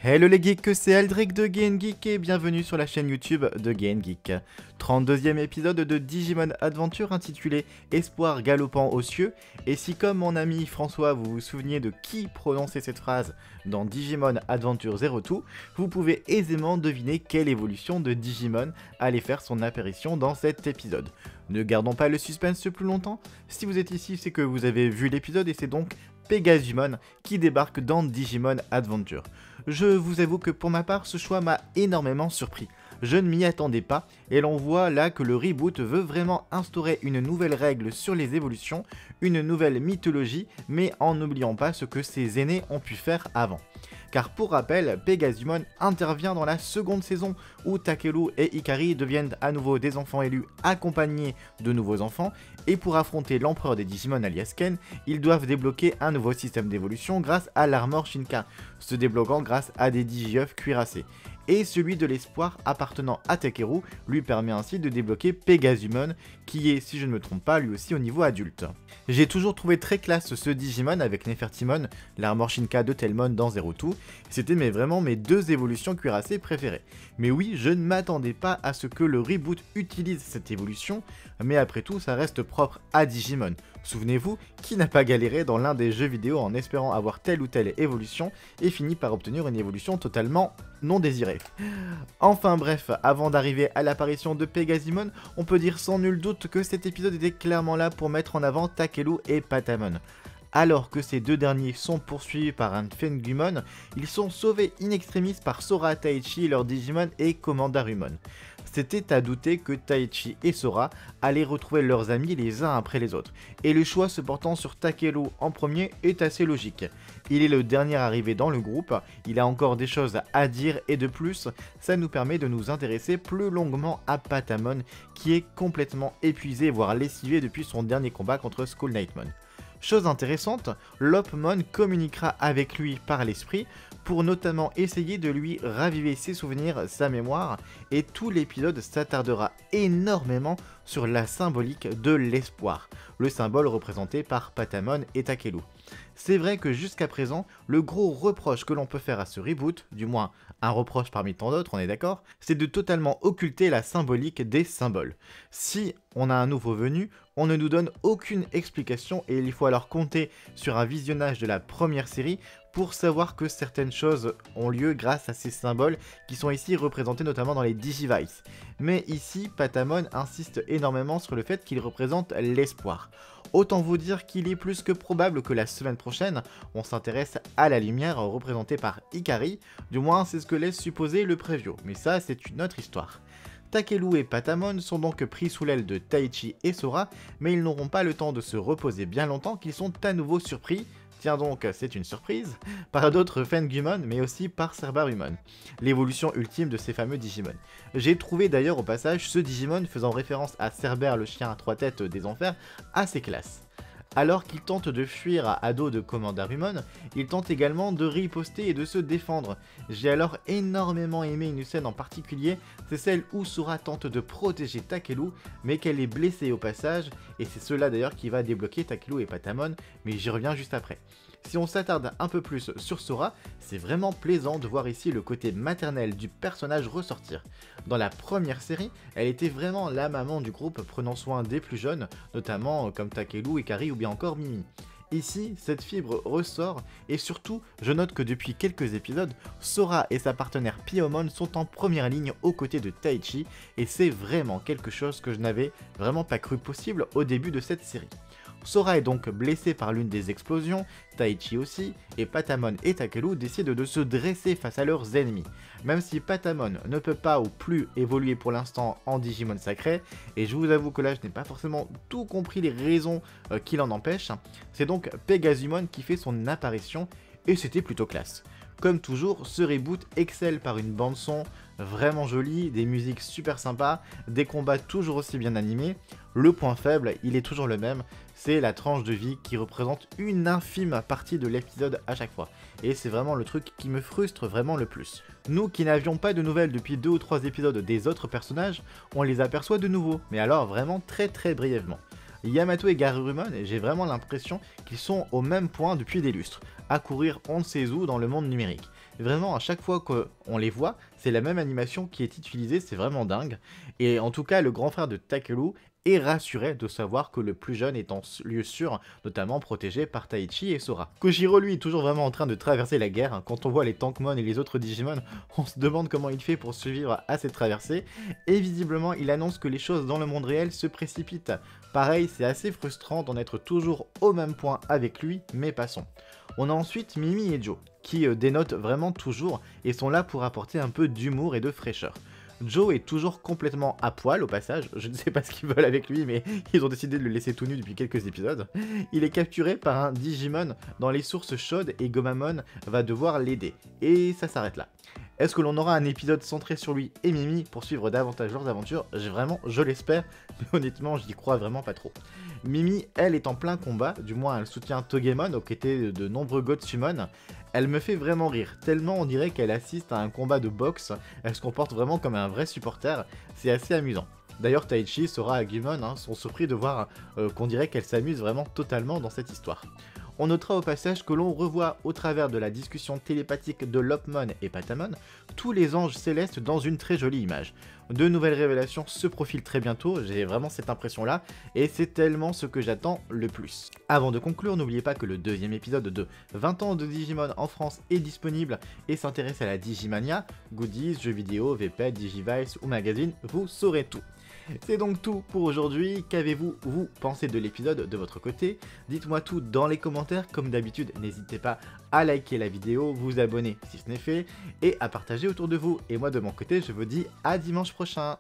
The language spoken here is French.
Hello les geeks, c'est Aldric de Game Geek et bienvenue sur la chaîne YouTube de Game Geek. 32e épisode de Digimon Adventure intitulé Espoir galopant aux cieux. Et si comme mon ami François vous vous souveniez de qui prononçait cette phrase dans Digimon Adventure 02, vous pouvez aisément deviner quelle évolution de Digimon allait faire son apparition dans cet épisode. Ne gardons pas le suspense plus longtemps, si vous êtes ici c'est que vous avez vu l'épisode et c'est donc Pegasumon qui débarque dans Digimon Adventure. Je vous avoue que pour ma part, ce choix m'a énormément surpris. Je ne m'y attendais pas, et l'on voit là que le reboot veut vraiment instaurer une nouvelle règle sur les évolutions, une nouvelle mythologie, mais en n'oubliant pas ce que ses aînés ont pu faire avant. Car pour rappel, Pegasumon intervient dans la seconde saison où Takeru et Ikari deviennent à nouveau des enfants élus accompagnés de nouveaux enfants, et pour affronter l'empereur des Digimon alias Ken, ils doivent débloquer un nouveau système d'évolution grâce à l'armor Shinka, se débloquant grâce à des Digiœufs cuirassés. Et celui de l'espoir appartenant à Takeru lui permet ainsi de débloquer Pegasumon, qui est, si je ne me trompe pas, lui aussi au niveau adulte. J'ai toujours trouvé très classe ce Digimon avec Nefertimon, l'armor Shinka de Telmon dans 02, c'était vraiment mes deux évolutions cuirassées préférées. Mais oui, je ne m'attendais pas à ce que le reboot utilise cette évolution, mais après tout ça reste propre à Digimon. Souvenez-vous, qui n'a pas galéré dans l'un des jeux vidéo en espérant avoir telle ou telle évolution et finit par obtenir une évolution totalement non désirée. Enfin bref, avant d'arriver à l'apparition de Pegasumon, on peut dire sans nul doute que cet épisode était clairement là pour mettre en avant Takeru et Patamon. Alors que ces deux derniers sont poursuivis par un Fengumon, ils sont sauvés in extremis par Sora, Taichi, leur Digimon et Commandarumon. C'était à douter que Taichi et Sora allaient retrouver leurs amis les uns après les autres, et le choix se portant sur Takeru en premier est assez logique. Il est le dernier arrivé dans le groupe, il a encore des choses à dire et de plus, ça nous permet de nous intéresser plus longuement à Patamon qui est complètement épuisé voire lessivé depuis son dernier combat contre Skull Knightmon. Chose intéressante, Lopmon communiquera avec lui par l'esprit pour notamment essayer de lui raviver ses souvenirs, sa mémoire, et tout l'épisode s'attardera énormément sur la symbolique de l'espoir, le symbole représenté par Patamon et Takeru. C'est vrai que jusqu'à présent, le gros reproche que l'on peut faire à ce reboot, du moins un reproche parmi tant d'autres, on est d'accord, c'est de totalement occulter la symbolique des symboles. Si on a un nouveau venu, on ne nous donne aucune explication et il faut alors compter sur un visionnage de la première série pour savoir que certaines choses ont lieu grâce à ces symboles qui sont ici représentés notamment dans les Digivice. Mais ici, Patamon insiste énormément sur le fait qu'il représente l'espoir. Autant vous dire qu'il est plus que probable que la semaine prochaine, on s'intéresse à la lumière représentée par Ikari, du moins c'est ce que laisse supposer le preview, mais ça c'est une autre histoire. Takeru et Patamon sont donc pris sous l'aile de Taichi et Sora, mais ils n'auront pas le temps de se reposer bien longtemps qu'ils sont à nouveau surpris, tiens donc c'est une surprise, par d'autres Fengumon mais aussi par Cerberumon, l'évolution ultime de ces fameux Digimon. J'ai trouvé d'ailleurs au passage ce Digimon faisant référence à Cerber le chien à trois têtes des enfers assez classe. Alors qu'il tente de fuir à dos de Commandarumon, il tente également de riposter et de se défendre. J'ai alors énormément aimé une scène en particulier, c'est celle où Sora tente de protéger Takeru, mais qu'elle est blessée au passage, et c'est cela d'ailleurs qui va débloquer Takeru et Patamon, mais j'y reviens juste après. Si on s'attarde un peu plus sur Sora, c'est vraiment plaisant de voir ici le côté maternel du personnage ressortir. Dans la première série, elle était vraiment la maman du groupe prenant soin des plus jeunes, notamment comme Takeru, Ikari ou bien encore Mimi. Ici, cette fibre ressort et surtout, je note que depuis quelques épisodes, Sora et sa partenaire Piomon sont en première ligne aux côtés de Taichi et c'est vraiment quelque chose que je n'avais vraiment pas cru possible au début de cette série. Sora est donc blessé par l'une des explosions, Taichi aussi, et Patamon et Takeru décident de se dresser face à leurs ennemis. Même si Patamon ne peut pas ou plus évoluer pour l'instant en Digimon sacré, et je vous avoue que là je n'ai pas forcément tout compris les raisons qui l'en empêchent, c'est donc Pegasumon qui fait son apparition, et c'était plutôt classe. Comme toujours, ce reboot excelle par une bande son vraiment jolie, des musiques super sympas, des combats toujours aussi bien animés. Le point faible, il est toujours le même, c'est la tranche de vie qui représente une infime partie de l'épisode à chaque fois. Et c'est vraiment le truc qui me frustre vraiment le plus. Nous qui n'avions pas de nouvelles depuis 2 ou 3 épisodes des autres personnages, on les aperçoit de nouveau, mais alors vraiment très brièvement. Yamato et Garurumon, j'ai vraiment l'impression qu'ils sont au même point depuis des lustres, à courir on ne sait où dans le monde numérique. Vraiment, à chaque fois qu'on les voit, c'est la même animation qui est utilisée, c'est vraiment dingue. Et en tout cas, le grand frère de Takeru est rassuré de savoir que le plus jeune est en lieu sûr, notamment protégé par Taichi et Sora. Kojiro, lui, est toujours vraiment en train de traverser la guerre. Quand on voit les Tankmon et les autres Digimon, on se demande comment il fait pour survivre à cette traversée. Et visiblement, il annonce que les choses dans le monde réel se précipitent. Pareil, c'est assez frustrant d'en être toujours au même point avec lui, mais passons. On a ensuite Mimi et Joe, qui dénotent vraiment toujours et sont là pour apporter un peu d'humour et de fraîcheur. Joe est toujours complètement à poil au passage, je ne sais pas ce qu'ils veulent avec lui, mais ils ont décidé de le laisser tout nu depuis quelques épisodes. Il est capturé par un Digimon dans les sources chaudes et Gomamon va devoir l'aider. Et ça s'arrête là. Est-ce que l'on aura un épisode centré sur lui et Mimi pour suivre davantage leurs aventures? Je l'espère, mais honnêtement, j'y crois vraiment pas trop. Mimi, elle, est en plein combat, du moins elle soutient Togemon aux côtés de nombreux Gotsumon. Elle me fait vraiment rire, tellement on dirait qu'elle assiste à un combat de boxe, elle se comporte vraiment comme un vrai supporter, c'est assez amusant. D'ailleurs, Taichi, Sora et Agumon sont surpris de voir qu'on dirait qu'elle s'amuse vraiment totalement dans cette histoire. On notera au passage que l'on revoit au travers de la discussion télépathique de Lopmon et Patamon tous les anges célestes dans une très jolie image. De nouvelles révélations se profilent très bientôt, j'ai vraiment cette impression là, et c'est tellement ce que j'attends le plus. Avant de conclure, n'oubliez pas que le deuxième épisode de 20 ans de Digimon en France est disponible et s'intéresse à la Digimania, goodies, jeux vidéo, VP, Digivice ou magazine, vous saurez tout. C'est donc tout pour aujourd'hui, qu'avez-vous pensé de l'épisode de votre côté? Dites-moi tout dans les commentaires, comme d'habitude n'hésitez pas à liker la vidéo, vous abonner si ce n'est fait, et à partager autour de vous. Et moi de mon côté je vous dis à dimanche prochain.